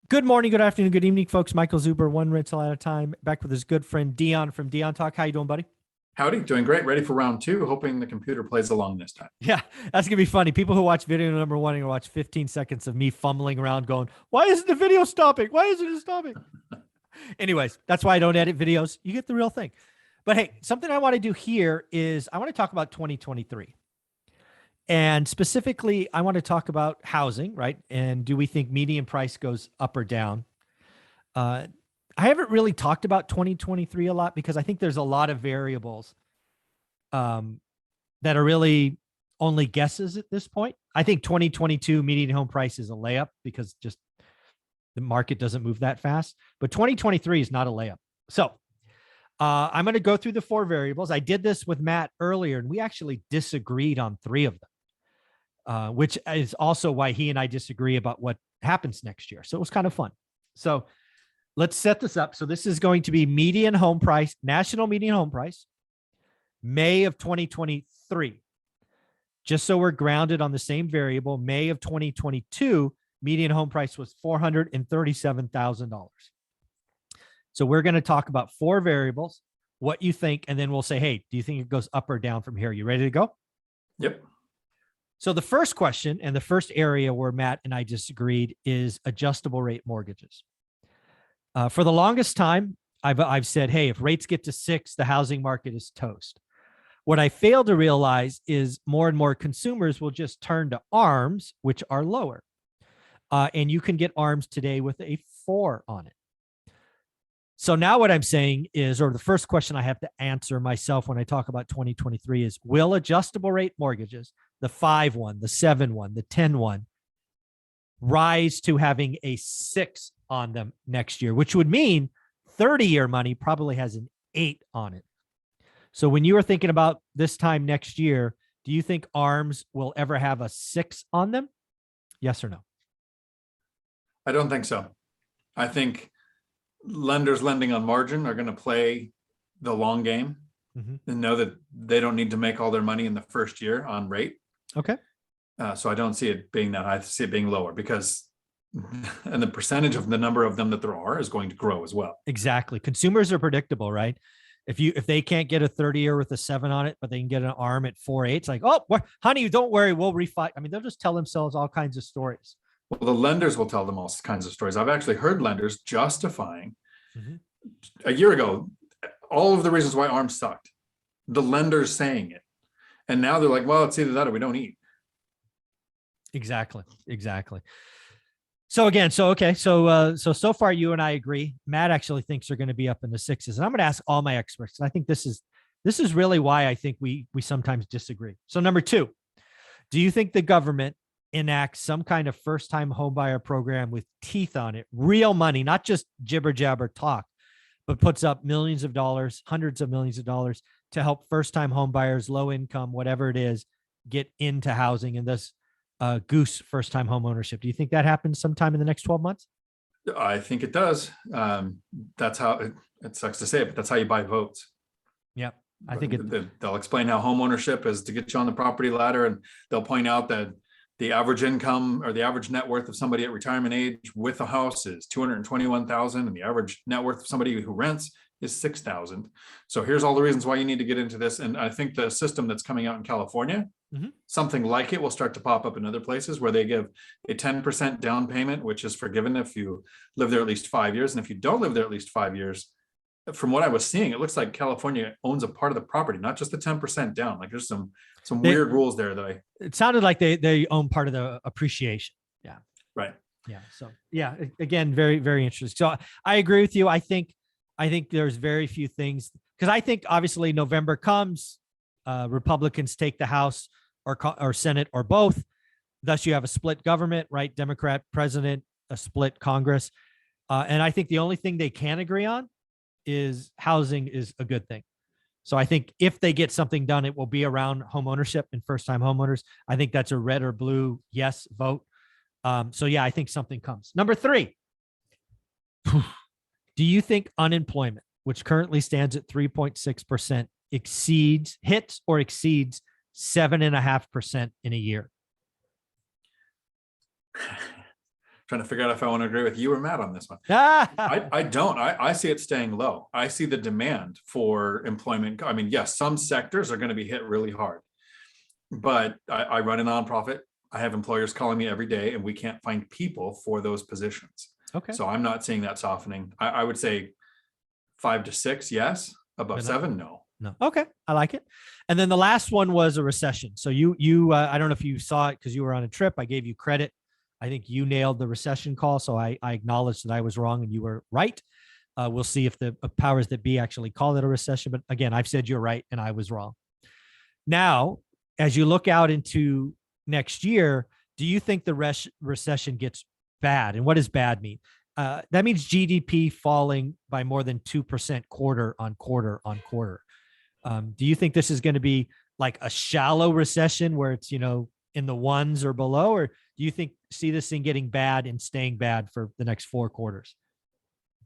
Good morning, good afternoon, good evening, folks. Michael Zuber, one rental at a time, back with his good friend Dion from Dion Talk. How you doing, buddy? Howdy, doing great. Ready for round two. Hoping the computer plays along this time. Yeah, that's gonna be funny. People who watch video number one are gonna watch 15 seconds of me fumbling around, going, "Why isn't the video stopping? Why isn't it stopping?" Anyways, that's why I don't edit videos. You get the real thing. But hey, something I want to do here is I want to talk about 2023. And specifically, I want to talk about housing, right? And do we think median price goes up or down? Uh, I haven't really talked about 2023 a lot because I think there's a lot of variables um, that are really only guesses at this point. I think 2022 median home price is a layup because just the market doesn't move that fast. But 2023 is not a layup. So I'm going to go through the four variables. I did this with Matt earlier, and we actually disagreed on three of them. Which is also why he and I disagree about what happens next year. So it was kind of fun. So let's set this up. So this is going to be median home price, national median home price, May of 2023. Just so we're grounded on the same variable, May of 2022, median home price was $437,000. So we're going to talk about four variables, what you think, and then we'll say, hey, do you think it goes up or down from here? You ready to go? Yep. So the first question and the first area where Matt and I disagreed is adjustable rate mortgages. For the longest time, I've said, hey, if rates get to 6, the housing market is toast. What I fail to realize is more and more consumers will just turn to ARMs, which are lower. And you can get ARMs today with a 4 on it. So now what I'm saying is, or the first question I have to answer myself when I talk about 2023 is, will adjustable rate mortgages, the 5 one, the 7 one, the 10 one, rise to having a 6 on them next year, which would mean 30-year money probably has an 8 on it. So when you are thinking about this time next year, do you think ARMs will ever have a 6 on them? Yes or no? I don't think so. I think lenders lending on margin are going to play the long game and know that they don't need to make all their money in the first year on rate. Okay. So I don't see it being that. I see it being lower because, and the percentage of the number of them that there are is going to grow as well. Exactly. Consumers are predictable, right? If they can't get a 30-year with a 7 on it, but they can get an ARM at 4.8, it's like, oh, honey, don't worry, we'll refi. I mean, they'll just tell themselves all kinds of stories. Well, the lenders will tell them all kinds of stories. I've actually heard lenders justifying a year ago all of the reasons why ARMs sucked. The lenders saying it, and now they're like, well, it's either that or we don't eat. Exactly. So again, so far you and I agree. Matt actually thinks they're going to be up in the 6s, and I'm going to ask all my experts. And I think this is really why I think we sometimes disagree. So number 2, do you think the government enacts some kind of first-time homebuyer program with teeth on it, real money, not just jibber jabber talk, but puts up millions of dollars, hundreds of millions of dollars to help first-time homebuyers, low income, whatever it is, get into housing and thus goose first-time home ownership? Do you think that happens sometime in the next 12 months? I think it does. That's how it sucks to say it, but that's how you buy votes. Yeah, I think they'll explain how home ownership is to get you on the property ladder, and they'll point out that the average income or the average net worth of somebody at retirement age with a house is $221,000, and the average net worth of somebody who rents is $6,000. So here's all the reasons why you need to get into this. And I think the system that's coming out in California, something like it will start to pop up in other places where they give a 10% down payment, which is forgiven if you live there at least 5 years. And if you don't live there at least 5 years, from what I was seeing, it looks like California owns a part of the property, not just the 10% down. Like there's some weird rules there that it sounded like they own part of the appreciation. Yeah. Right. Yeah. So yeah, again, very, very interesting. So I agree with you. I think there's very few things, because I think obviously November comes, Republicans take the House or Senate or both. Thus you have a split government, right? Democrat president, a split Congress. And I think the only thing they can agree on is housing is a good thing. So I think if they get something done, it will be around home ownership and first-time homeowners. I think that's a red or blue yes vote. So yeah, I think something comes. Number 3, do you think unemployment, which currently stands at 3.6%, hits or exceeds 7.5% in a year? trying to figure out if I want to agree with you or Matt on this one. Ah, I don't. I see it staying low. I see the demand for employment. I mean, yes, some sectors are going to be hit really hard, but I run a nonprofit. I have employers calling me every day, and we can't find people for those positions. okay. So I'm not seeing that softening. I would say 5 to 6, yes. Above Enough. 7, no. No. Okay. I like it. And then the last one was a recession. So I don't know if you saw it because you were on a trip. I gave you credit. I think you nailed the recession call. So I acknowledged that I was wrong and you were right. We'll see if the powers that be actually call it a recession. But again, I've said you're right and I was wrong. Now, as you look out into next year, do you think the recession gets bad? And what does bad mean? That means GDP falling by more than 2% quarter on quarter on quarter. Do you think this is going to be like a shallow recession where it's, in the ones or below, or do you see this thing getting bad and staying bad for the next 4 quarters?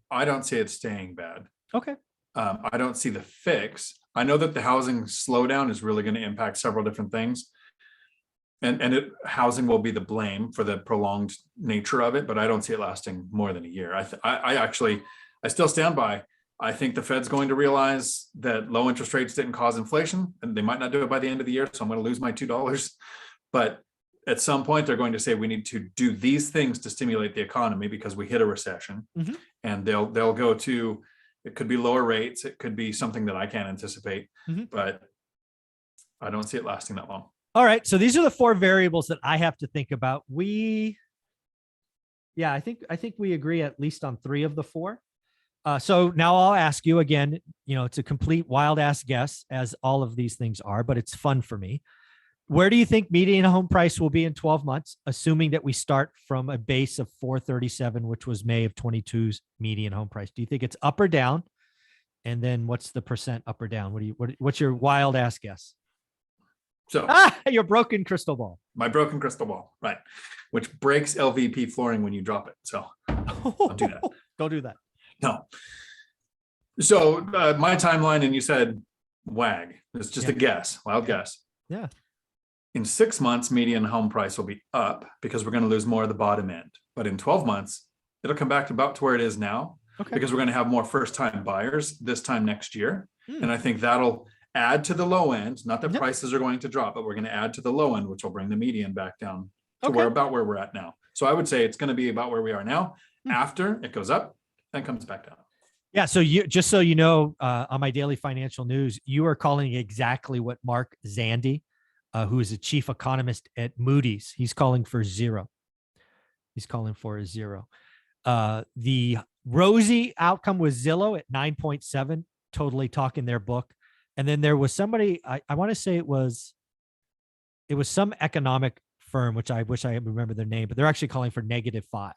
I don't see it staying bad. Okay. I don't see the fix. I know that the housing slowdown is really going to impact several different things. And housing will be the blame for the prolonged nature of it, but I don't see it lasting more than a year. I still stand by. I think the Fed's going to realize that low interest rates didn't cause inflation, and they might not do it by the end of the year. So I'm going to lose my $2. But at some point, they're going to say we need to do these things to stimulate the economy because we hit a recession. Mm-hmm. And they'll go to, it could be lower rates, it could be something that I can't anticipate, mm-hmm. but I don't see it lasting that long. All right. So these are the 4 variables that I have to think about. I think we agree at least on 3 of the 4. So now I'll ask you again, it's a complete wild ass guess, as all of these things are, but it's fun for me. Where do you think median home price will be in 12 months, assuming that we start from a base of 437, which was May of 22's median home price? Do you think it's up or down? And then what's the percent up or down? What's your wild ass guess? So your broken crystal ball. My broken crystal ball, right? Which breaks LVP flooring when you drop it. So don't do that. Don't do that. No. So my timeline, and you said WAG. It's just a guess, wild guess. Yeah. In 6 months, median home price will be up because we're going to lose more of the bottom end. But in 12 months, it'll come back to about to where it is now, because we're going to have more first-time buyers this time next year. And I think that'll add to the low end. Not that prices are going to drop, but we're going to add to the low end, which will bring the median back down to where we're at now. So I would say it's going to be about where we are now. After it goes up, then comes back down. Yeah. So just so you know, on my daily financial news, you are calling exactly what Mark Zandi, who is a chief economist at Moody's, he's calling for 0. He's calling for a 0. The rosy outcome was Zillow at 9.7, totally talking their book. And then there was somebody, I want to say it was some economic firm, which I wish I remember their name, but they're actually calling for -5.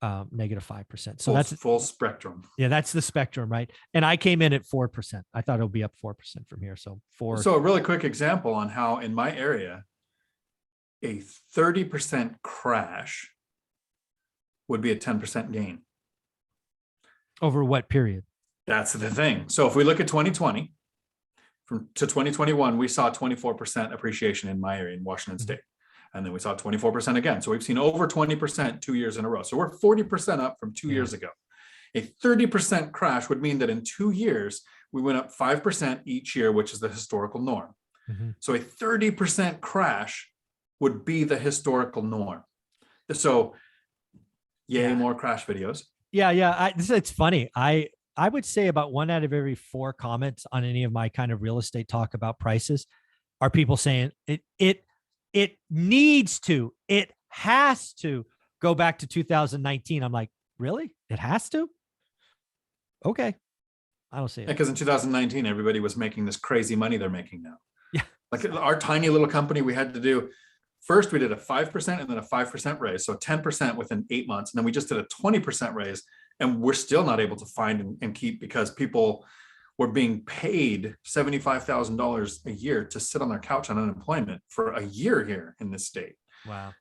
-5%. So that's full spectrum. Yeah, that's the spectrum, right? And I came in at 4%. I thought it'll be up 4% from here. So 4. So a really quick example on how in my area, a 30% crash would be a 10% gain. Over what period? That's the thing. So if we look at 2020 to 2021, we saw 24% appreciation in my area in Washington State. And then we saw 24% again. So we've seen over 20% 2 years in a row. So we're 40% up from 2 years ago. A 30% crash would mean that in 2 years, we went up 5% each year, which is the historical norm. So a 30% crash would be the historical norm. So more crash videos. Yeah. It's funny. I would say about 1 out of every 4 comments on any of my kind of real estate talk about prices are people saying it needs to, it has to go back to 2019. I'm like, really? It has to? Okay. I don't see it. Because in 2019, everybody was making this crazy money they're making now. Yeah. Like our tiny little company, we had to do, first we did a 5% and then a 5% raise. So 10% within 8 months. And then we just did a 20% raise. And we're still not able to find and keep because people were being paid $75,000 a year to sit on their couch on unemployment for a year here in this state. Wow.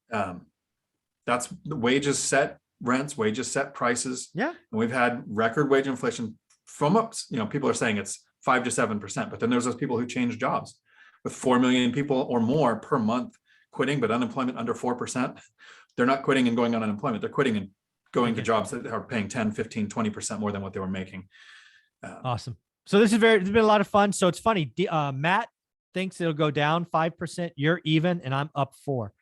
That's the wages set rents, wages set prices. Yeah. And we've had record wage inflation from ups. People are saying it's 5 to 7%, but then there's those people who change jobs with 4 million people or more per month quitting, but unemployment under 4%. they're not quitting and going on unemployment. They're quitting and going to Okay. jobs that are paying 10, 15, 20% more than what they were making. Awesome. So this is it's been a lot of fun. So it's funny. Matt thinks it'll go down 5%. You're even, and I'm up 4.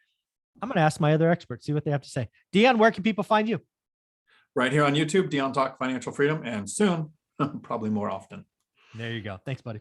I'm going to ask my other experts, see what they have to say. Dion, where can people find you? Right here on YouTube, Dion Talk Financial Freedom, and soon, probably more often. There you go. Thanks, buddy.